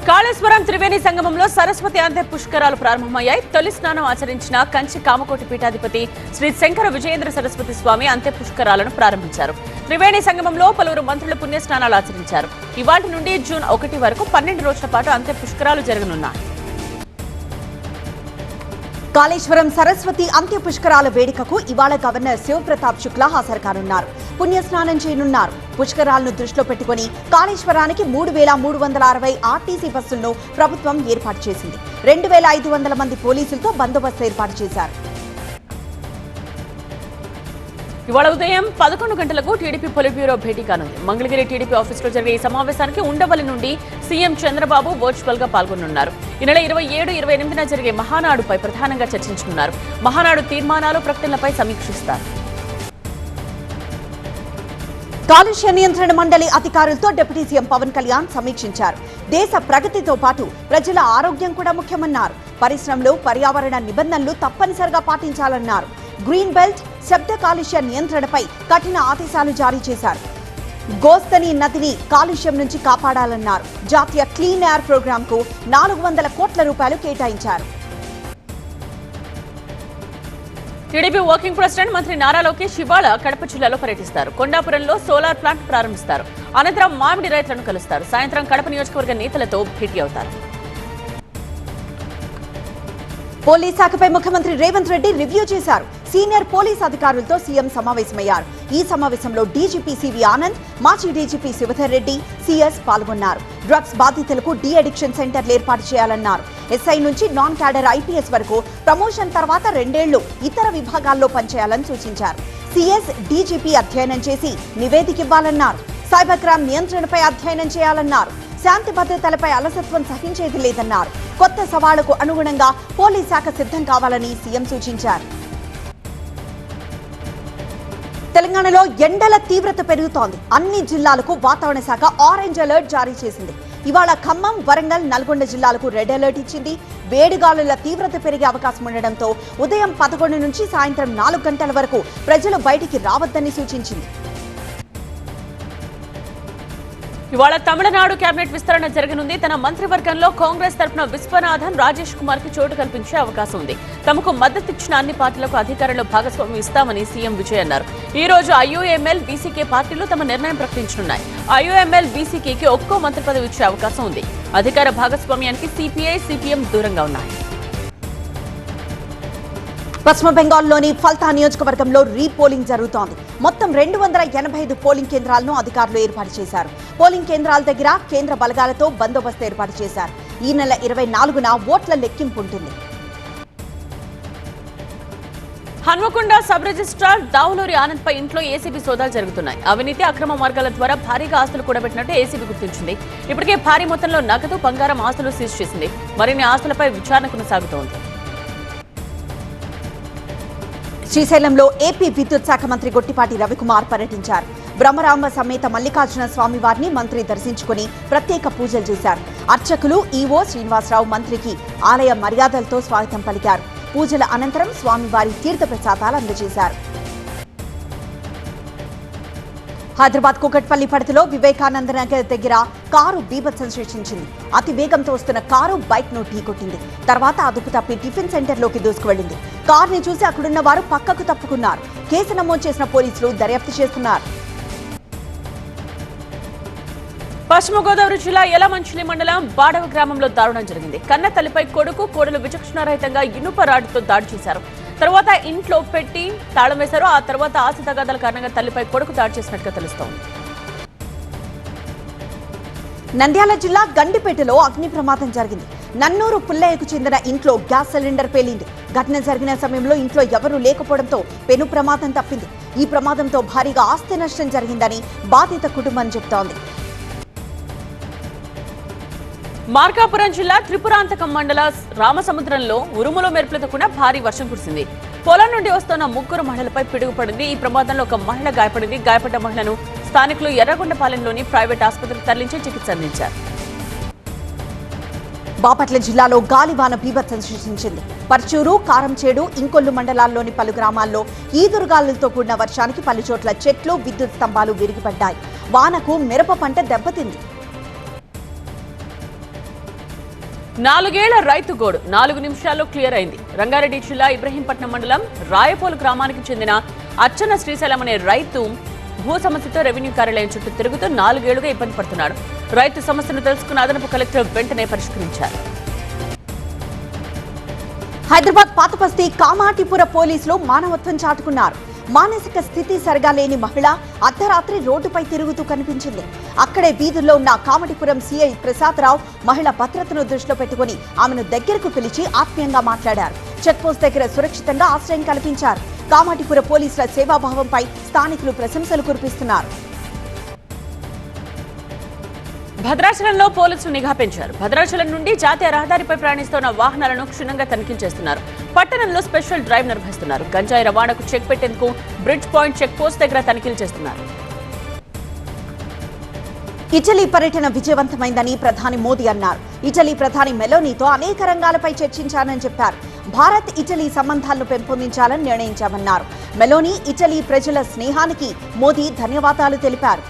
కాళేశ్వరం త్రివేణి సంగమంలో సరస్వతి అంత్య పుష్కరాలు ప్రారంభమయ్యాయి. తొలి స్నానం ఆచరించిన కంచి కామకోటి పీఠాధిపతి శ్రీ శంకర విజయేంద్ర సరస్వతి స్వామి అంత్య పుష్కరాలను ప్రారంభించారు. త్రివేణి సంగమంలో పలువురు మంత్రులు పుణ్యస్నానాలు ఆచరించారు. ఇవాటి నుండి జూన్ 1 వరకు 12 రోజుల పాటు అంత్య పుష్కరాలు జరగనున్నాయి. కాళేశ్వరం సరస్వతి అంత్య పుష్కరాల వేడుకకు ఇవాళ గవర్నర్ శివప్రతాప్ శుక్లా హాజరు కానున్నారు. పుణ్యస్నానం చేయనున్నారు. పుష్కరాలను దృష్టిలో పెట్టుకుని కాళేశ్వరానికి 3360 ఆర్టీసీ బస్సులను ప్రభుత్వం ఏర్పాటు చేసింది. 2500 మంది పోలీసులతో బందోబస్తు ఏర్పాటు చేశారు. ఇవాళ ఉదయం 11 గంటలకు టీడీపీ పొలిట్ బ్యూరో భేటీ కానుంది. మంగళగిరి టీడీపీ ఆఫీసులో జరిగే ఈ సమావేశానికి ఉండవల్లి నుండి సీఎం చంద్రబాబు వర్చువల్ గా పాల్గొనున్నారు. ఈ నెల 27, 28న జరిగే మహానాడుపై ప్రధానంగా చర్చించనున్నారు. మహానాడు తీర్మానాలు, ప్రకటనలపై సమీక్షిస్తారు. కాలుష్య నియంత్రణ మండలి అధికారులతో డిప్యూటీ సీఎం పవన్ కళ్యాణ్ సమీక్షించారు. దేశ ప్రగతితో పాటు ప్రజల ఆరోగ్యం కూడా ముఖ్యమన్నారు. పరిశ్రమలు, పర్యావరణ నిబంధనలు తప్పనిసరిగా పాటించాలన్నారు. గ్రీన్ బెల్ట్, శబ్ద కాలుష్య నియంత్రణపై కఠిన ఆదేశాలు జారీ చేశారు. గోస్తని నదిని కాలుష్యం నుంచి కాపాడాలన్నారు. జాతీయ క్లీన్ ఎయిర్ ప్రోగ్రామ్ కు 400 కోట్ల రూపాయలు కేటాయించారు. టీడీపీ వర్కింగ్ ప్రెసిడెంట్ మంత్రి నారా లోకేష్ ఇవాళ కడప జిల్లాలో పర్యటిస్తారు. కొండాపురంలో సోలార్ ప్లాంట్ ప్రారంభిస్తారు. అనంతరం మామిడి రైతులను కలుస్తారు. సాయంత్రం కడప నియోజకవర్గ నేతలతో భేటీ అవుతారు. పోలీస్ శాఖపై ముఖ్యమంత్రి రేవంత్ రెడ్డి రివ్యూ చేశారు. సీనియర్ పోలీస్ అధికారులతో సీఎం సమావేశమయ్యారు. ఈ సమావేశంలో డీజీపీ సివి ఆనంద్, మాజీ డీజీపీ శివధర్ రెడ్డి, సీఎస్ పాల్గొన్నారు. డ్రగ్స్ బాధితులకు డీ అడిక్షన్ సెంటర్లు ఏర్పాటు చేయాలన్నారు. ఎస్ఐ నుంచి నాన్ క్యాడర్ ఐపీఎస్ వరకు ప్రమోషన్ తర్వాత 2 ఏళ్లు ఇతర విభాగాల్లో పనిచేయాలని సూచించారు. సీఎస్, డీజీపీ అధ్యయనం చేసి నివేదిక ఇవ్వాలన్నారు. సైబర్ క్రైమ్ నియంత్రణపై అధ్యయనం చేయాలన్నారు. శాంతి భద్రతలపై అలసత్వం సహించేది లేదన్నారు. కొత్త సవాళ్లకు అనుగుణంగా పోలీస్ శాఖ సిద్ధం కావాలని సీఎం సూచించారు. తెలంగాణలో ఎండల తీవ్రత పెరుగుతోంది. అన్ని జిల్లాలకు వాతావరణ శాఖ ఆరెంజ్ అలర్ట్ జారీ చేసింది. ఇవాళ ఖమ్మం, వరంగల్, నల్గొండ జిల్లాలకు రెడ్ అలర్ట్ ఇచ్చింది. వేడిగాలుల తీవ్రత పెరిగే అవకాశం ఉండడంతో ఉదయం 11 నుంచి సాయంత్రం 4 గంటల వరకు ప్రజలు బయటికి రావద్దని సూచించింది. ఇవాళ తమిళనాడు కేబినెట్ విస్తరణ జరగనుంది. తన మంత్రివర్గంలో కాంగ్రెస్ తరఫున విశ్వనాథన్, రాజేష్ కుమార్ కి చోటు కల్పించే అవకాశం ఉంది. తమకు మద్దతిచ్చిన అన్ని పార్టీలకు అధికారంలో భాగస్వామ్యం ఇస్తామని సీఎం విజయ్ అన్నారు. ఈ రోజు ఐయూఎంఎల్, బీసీకే పార్టీలు తమ నిర్ణయం ప్రకటించనున్నాయి. ఐయూఎంఎల్, బీసీకేకి ఒక్కో మంత్రి పదవి ఇచ్చే అవకాశం ఉంది. అధికార భాగస్వామ్యానికి సిపిఐ, సిపిఎం దూరంగా ఉన్నాయి. పశ్చిమ బెంగాల్లోని ఫల్తా నియోజకవర్గంలో రీపోలింగ్ జరుగుతోంది. మొత్తం 285 పోలింగ్ కేంద్రాలను అధికారులు ఏర్పాటు చేశారు. పోలింగ్ కేంద్రాల దగ్గర కేంద్ర బలగాలతో బందోబస్తు ఏర్పాటు చేశారు. ఈ నెల 24న ఓట్ల లెక్కింపు ఉంటుంది. హన్మకొండ సబ్ రిజిస్ట్రార్ దావులూరి ఆనంద్ పై ఇంట్లో ఏసీబీ సోదాలు జరుగుతున్నాయి. అవినీతి, అక్రమ మార్గాల ద్వారా భారీగా ఆస్తులు కూడబెట్టినట్టు ఏసీబీ గుర్తించింది. ఇప్పటికే భారీ మొత్తంలో నగదు, బంగారం ఆస్తులు సీజ్ చేసింది. మరిన్ని ఆస్తులపై విచారణ కొనసాగుతోంది. శ్రీశైలంలో ఏపీ విద్యుత్ శాఖ మంత్రి గొట్టిపాటి రవికుమార్ పర్యటించారు. బ్రహ్మరాంబ సమేత మల్లికార్జున స్వామి వారిని మంత్రి దర్శించుకుని ప్రత్యేక పూజలు చేశారు. అర్చకులు, ఈవో శ్రీనివాసరావు మంత్రికి ఆలయ మర్యాదలతో స్వాగతం పలికారు. పూజల అనంతరం స్వామివారి తీర్థ ప్రసాదాలు అందజేశారు. హైదరాబాద్ కూకట్పల్లి పరిధిలో వివేకానంద నగర్ దగ్గర కారు బీభత్సం సృష్టించింది. అతి వేగంతో వస్తున్న కారు బైక్ ను ఢీకొట్టింది. తర్వాత అదుపు తప్పి టిఫిన్ సెంటర్లోకి దూసుకువెళ్లింది. కారుని చూసి అక్కడున్న వారు పక్కకు తప్పుకున్నారు. కేసు నమోదు చేసిన పోలీసులు దర్యాప్తు చేస్తున్నారు. పశ్చిమ గోదావరి జిల్లా యలమంచిలి మండలం బాడవ గ్రామంలో దారుణం జరిగింది. కన్న తల్లిపై కొడుకు, కోడలు విచక్షణారహితంగా ఇనుప రాడ్డుతో దాడి చేశారు. తర్వాత ఇంట్లో పెట్టి తాళం వేశారు. ఆ తర్వాత ఆస్తి తగాదాల కారణంగా తల్లిపై కొడుకు దాడి చేసినట్టుగా తెలుస్తోంది. నంద్యాల జిల్లా గండిపేటలో అగ్ని ప్రమాదం జరిగింది. నన్నూరు పుల్లయ్యకు చెందిన ఇంట్లో గ్యాస్ సిలిండర్ పేలింది. ఘటన జరిగిన సమయంలో ఇంట్లో ఎవరూ లేకపోవడంతో పెను ప్రమాదం తప్పింది. ఈ ప్రమాదంతో భారీగా ఆస్తి నష్టం జరిగిందని బాధిత కుటుంబం చెబుతోంది. మార్కాపురం జిల్లా త్రిపురాంతకం మండల రామసముద్రంలో ఉరుములు మెరుపులతో కూడా భారీ వర్షం కురిసింది. పొలం నుండి వస్తున్న 3 మహిళలపై పిడుగుపడింది. ఈ ప్రమాదంలో ఒక మహిళ గాయపడింది. గాయపడ్డ మహిళను స్థానికులు ఎర్రగొండపాలెంలోని ప్రైవేట్ ఆసుపత్రికి తరలించి చికిత్స అందించారు. బాపట్ల జిల్లాలో గాలివాన బీభత్సం సృష్టించింది. పర్చూరు, కారంచేడు, ఇంకొల్లు మండలాల్లోని పలు గ్రామాల్లో ఈదురుగాలులతో కూడిన వర్షానికి పలు చోట్ల చెట్లు, విద్యుత్ స్తంభాలు విరిగిపడ్డాయి. వానకు మిరప పంట దెబ్బతింది. 4 ఏళ్ల రైతు గోడు 4 నిమిషాల్లో క్లియర్ అయింది. రంగారెడ్డి జిల్లా ఇబ్రహీంపట్నం మండలం రాయపోలు గ్రామానికి చెందిన అచ్చన శ్రీశైలం అనే రైతు భూ సమస్యతో రెవెన్యూ కార్యాలయం చుట్టూ తిరుగుతూ 4 ఏళ్లుగా ఇబ్బంది పడుతున్నాడు. రైతు సమస్యను తెలుసుకున్న అదనపు కలెక్టర్ వెంటనే పరిష్కరించారు. హైదరాబాద్ పాతబస్తీ కామాటిపుర పోలీసులు మానవత్వం చాటుకున్నారు. మానసిక స్థితి సరిగా లేని మహిళ అర్ధరాత్రి రోడ్డుపై తిరుగుతూ కనిపించింది. అక్కడే వీధుల్లో ఉన్న కామటిపురం సిఐ ప్రసాదరావు మహిళ భద్రతను దృష్టిలో పెట్టుకుని ఆమెను దగ్గరకు పిలిచి ఆత్మీయంగా మాట్లాడారు. చెక్పోస్ట్ దగ్గర సురక్షితంగా ఆశ్రయం కల్పించారు. కామాటిపుర పోలీసుల సేవాభావంపై స్థానికులు ప్రశంసలు కురిపిస్తున్నారు. భద్రాచలంలో పోలీసులు నిఘా పెంచారు. భద్రాచలం నుండి జాతీయ రహదారిపై ప్రయాణిస్తున్న వాహనాలను క్షుణ్ణంగా తనిఖీలు చేస్తున్నారు. పట్టణంలో స్పెషల్ డ్రైవ్ నిర్వహిస్తున్నారు. గంజాయి రవాణాకు చెక్ పెట్టేందుకు బ్రిడ్జ్ పాయింట్ చెక్ పోస్ట్ దగ్గర తనిఖీలు చేస్తున్నారు. ఇటలీ పర్యటన విజయవంతమైందని ప్రధాని మోదీ అన్నారు. ఇటలీ ప్రధాని మెలోనీతో అనేక రంగాలపై చర్చించానని చెప్పారు. భారత్ ఇటలీ సంబంధాలను పెంపొందించాలని నిర్ణయించామన్నారు. మెలోనీ ఇటలీ ప్రజల స్నేహానికి మోదీ ధన్యవాదాలు తెలిపారు.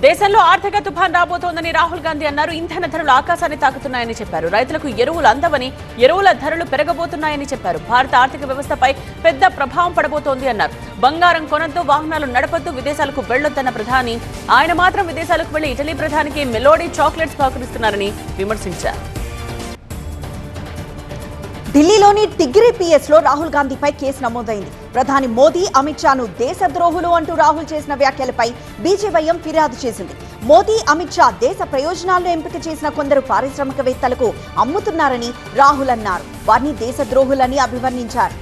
దేశంలో ఆర్థిక తుఫాన్ రాబోతోందని రాహుల్ గాంధీ అన్నారు. ఇంధన ధరలు ఆకాశాన్ని తాకుతున్నాయని చెప్పారు. రైతులకు ఎరువులు అందవని, ఎరువుల ధరలు పెరగబోతున్నాయని చెప్పారు. భారత ఆర్థిక వ్యవస్థపై పెద్ద ప్రభావం పడబోతోంది అన్నారు. బంగారం కొనొద్దు, వాహనాలు నడపొద్దు, విదేశాలకు వెళ్లొద్దన్న ప్రధాని ఆయన మాత్రం విదేశాలకు వెళ్లి ఇటలీ ప్రధానికి మెలోడీ చాక్లెట్స్ బహుకరిస్తున్నారని విమర్శించారు. ఢిల్లీలోని టిగ్రీ పిఎస్ లో రాహుల్ గాంధీపై కేసు నమోదైంది. ప్రధాని మోదీ, అమిత్ షాను దేశద్రోహులు అంటూ రాహుల్ చేసిన వ్యాఖ్యలపై బీజేవైఎం ఫిర్యాదు చేసింది. మోదీ, అమిత్ షా దేశ ప్రయోజనాలను ఎంపిక చేసిన కొందరు పారిశ్రామికవేత్తలకు అమ్ముతున్నారని రాహుల్ అన్నారు. వారిని దేశద్రోహులని అభివర్ణించారు.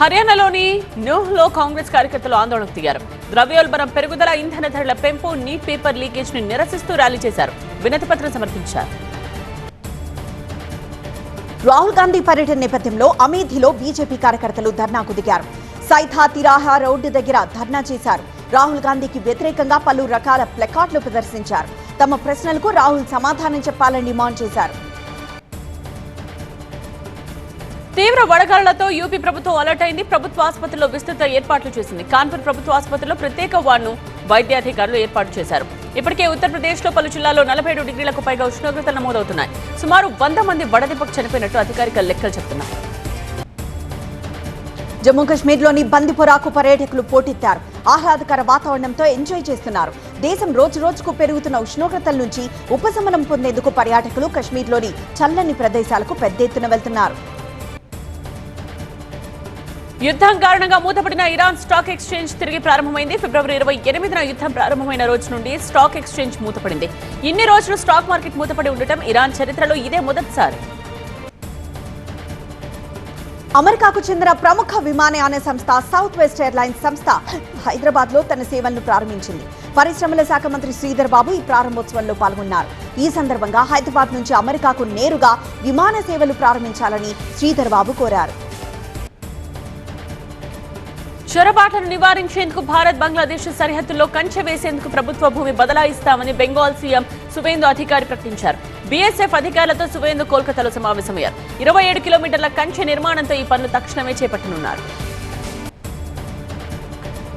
హర్యానాలోని నూహ్లో కాంగ్రెస్ కార్యకర్తలు ఆందోళనకు దిగారు. ద్రవ్యోల్బణం పెరుగుదల, ఇంధన ధరల పెంపు, నీట్ పేపర్ లీకేజ్ ని నిరసిస్తూ ర్యాలీ చేశారు. వినతి పత్రం సమర్పించారు. రాహుల్ గాంధీ పర్యటన నేపథ్యంలో అమేథీలో బీజేపీ కార్యకర్తలు ధర్నాకు దిగారు. సైథా తిరాహా రోడ్డు దగ్గర ధర్నా చేశారు. రాహుల్ గాంధీకి వ్యతిరేకంగా పలు రకాల ప్లకార్డులు ప్రదర్శించారు. తమ ప్రశ్నలకు రాహుల్ సమాధానం చెప్పాలని డిమాండ్ చేశారు. తీవ్ర వడగాళ్లతో యూపీ ప్రభుత్వం అలర్ట్ అయింది. ప్రభుత్వ ఆసుపత్రిలో విస్తృత ఏర్పాట్లు చేసింది. కాన్పూర్ ప్రభుత్వ ఆసుపత్రిలో ప్రత్యేక వార్డును వైద్యాధికారులు ఏర్పాటు చేశారు. ఇప్పటికే ఉత్తరప్రదేశ్ లో పలు జిల్లాల్లో 47 డిగ్రీలకు పైగా ఉష్ణోగ్రతలు నమోదవుతున్నాయి. సుమారు 100 మంది వడదెబ్బకు చనిపోయినట్టు అధికారిక లెక్కలు చెబుతున్నాయి. జమ్మూ కశ్మీర్లోని బందిపురాకు పర్యాటకులు పోటెత్తారు. ఆహ్లాదకర వాతావరణంతో ఎంజాయ్ చేస్తున్నారు. దేశం రోజు రోజుకు పెరుగుతున్న ఉష్ణోగ్రతల నుంచి ఉపశమనం పొందేందుకు పర్యాటకులు కశ్మీర్లోని చల్లని ప్రదేశాలకు పెద్ద ఎత్తున వెళ్తున్నారు. యుద్ధం కారణంగా మూతపడిన ఇరాన్ స్టాక్ ఎక్స్చేంజ్ తిరిగి ప్రారంభమైంది. ఫిబ్రవరి 28న యుద్ధం ప్రారంభమైన రోజు నుండి స్టాక్ ఎక్స్చేంజ్ మూతపడింది. ఇన్ని రోజులు స్టాక్ మార్కెట్ మూతపడి ఉండటం ఇరాన్ చరిత్రలో ఇదే మొదటిసారి. అమెరికాకు చెందిన ప్రముఖ విమానయాన సంస్థ సౌత్ వెస్ట్ ఎయిర్లైన్స్ సంస్థ హైదరాబాద్ లో తన సేవలను ప్రారంభించింది. పరిశ్రమల శాఖ మంత్రి శ్రీధర్ బాబు ఈ ప్రారంభోత్సవంలో పాల్గొన్నారు. ఈ సందర్భంగా హైదరాబాద్ నుంచి అమెరికాకు నేరుగా విమాన సేవలు ప్రారంభించాలని శ్రీధర్ బాబు కోరారు. చొరబాట్లను నివారించేందుకు భారత్ బంగ్లాదేశ్ సరిహద్దుల్లో కంచె వేసేందుకు ప్రభుత్వ భూమి బదలాయిస్తామని బెంగాల్ సీఎం సువేందు అధికారి ప్రకటించారు. బీఎస్ఎఫ్ అధికారులతో సువేందు కోల్కతాలో సమావేశమయ్యారు. 27 కిలోమీటర్ల కంచె నిర్మాణంతో ఈ పనులు తక్షణమే చేపట్టనున్నారు.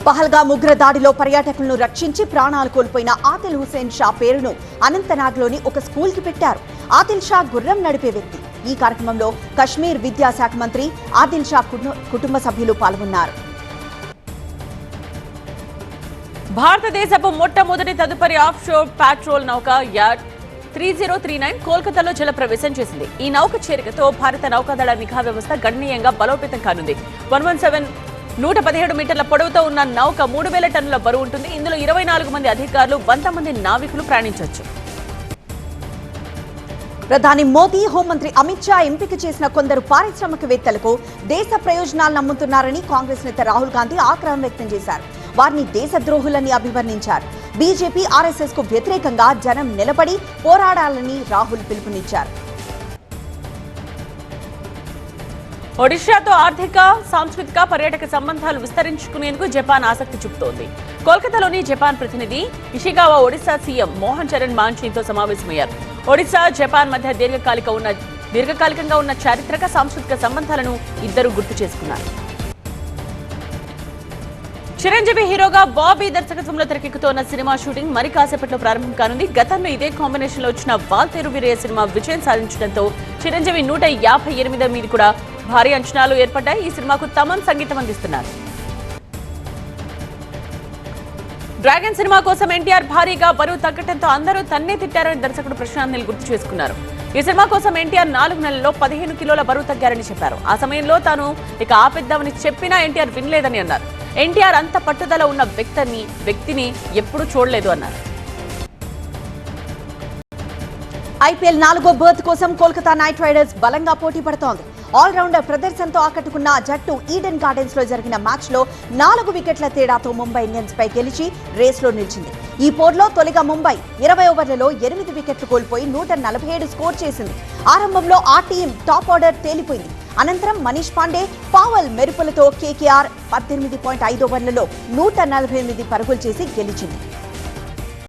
పహల్గామ్ ఉగ్ర దాడిలో పర్యాటకులను రక్షించి ప్రాణాలు కోల్పోయిన ఆదిల్ హుసేన్ షా పేరును అనంతనాగ్లోని ఒక స్కూల్ కి పెట్టారు. ఆదిల్ షా గుర్రం నడిపే వ్యక్తి. ఈ కార్యక్రమంలో కశ్మీర్ విద్యాశాఖ మంత్రి ఆదిల్ షా కుటుంబ సభ్యులు పాల్గొన్నారు. భారతదేశపు మొట్టమొదటి తదుపరి ఆఫ్ షోర్ పాట్రోల్ నౌక యాట్ 3039 కోల్కతాలో జలప్రవేశం చేసింది. ఈ నౌక చేరికతో భారత నౌకాదళ నిఘా వ్యవస్థ గణనీయంగా బలోపేతం కానుంది. 117 మీటర్ల పొడవుతో ఉన్న నౌక 3000 టన్నుల బరువు ఉంటుంది. ఇందులో 24 మంది అధికారులు, 100 మంది నావికులు ప్రయాణించవచ్చు. ప్రధాని మోదీ, హోంమంత్రి అమిత్ షా ఎంపిక చేసిన కొందరు పారిశ్రామికవేత్తలకు దేశ ప్రయోజనాలు నమ్ముతున్నారని కాంగ్రెస్ నేత రాహుల్ గాంధీ ఆగ్రహం వ్యక్తం చేశారు. వారిని దేశద్రోహులని అభివర్ణించారు. బీజేపీ, ఆర్ఎస్ఎస్ కు వ్యతిరేకంగా జనం నిలబడి పోరాడాలని రాహుల్ పిలుపునిచ్చారు. ఒడిషాతో ఆర్థిక, సాంస్కృతిక, పర్యాటక సంబంధాలు విస్తరించుకునేందుకు జపాన్ ఆసక్తి చూపుతోంది. కోల్కతాలోని జపాన్ ప్రతినిధి ఇషిగావా ఒడిశా సీఎం మోహన్ చరణ్ మాంఛీతో సమావేశమయ్యారు. ఒడిశా, జపాన్ మధ్య దీర్ఘకాలికంగా ఉన్న చారిత్రక, సాంస్కృతిక సంబంధాలను ఇద్దరు గుర్తు చేసుకున్నారు. చిరంజీవి హీరోగా బాబీ దర్శకత్వంలో తెరకెక్కుతోన్న సినిమా షూటింగ్ మరి కాసేపట్లో ప్రారంభం కానుంది. గతంలో ఇదే కాంబినేషన్ లో వచ్చిన వాల్తేరు వీరయ్య సినిమా విజయం సాధించడంతో చిరంజీవి 158 మీద కూడా భారీ అంచనాలు ఏర్పడ్డాయి. ఈ సినిమాకు తమన్ సంగీతం అందిస్తున్నారు. డ్రాగన్ సినిమా కోసం ఎన్టీఆర్ భారీగా బరువు తగ్గడంతో అందరూ తన్నే తిట్టారని దర్శకుడు ప్రశాంత్ నీల్ గుర్తు చేసుకున్నారు. ఈ సినిమా కోసం ఎన్టీఆర్ 4 నెలల్లో 15 కిలోల బరువు తగ్గారని చెప్పారు. ఆ సమయంలో తాను ఇక ఆపేద్దామని చెప్పినా ఎన్టీఆర్ వినలేదని అన్నారు. ఎన్టీఆర్ అంత పట్టుదల ఉన్న వ్యక్తిని ఎప్పుడూ చూడలేదు అన్నారు. ఐపీఎల్ 4వ బర్త్ కోసం కోల్కతా నైట్ రైడర్స్ బలంగా పోటీ పడుతోంది. ఆల్రౌండర్ ప్రదర్శనతో ఆకట్టుకున్న జట్టు ఈడెన్ గార్డెన్స్ లో జరిగిన మ్యాచ్ లో 4 వికెట్ల తేడాతో ముంబై ఇండియన్స్ పై గెలిచి రేస్ లో నిలిచింది. ఈ పోరులో తొలిగా ముంబై 20 ఓవర్లలో 8 వికెట్లు కోల్పోయి 147 స్కోర్ చేసింది. ఆరంభంలో ఆ టీం టాప్ ఆర్డర్ తేలిపోయింది. అనంతరం మనీష్ పాండే, పావల్ మెరుపులతో కేకేఆర్ 18.5 ఓవర్లలో 148 పరుగులు చేసి గెలిచింది.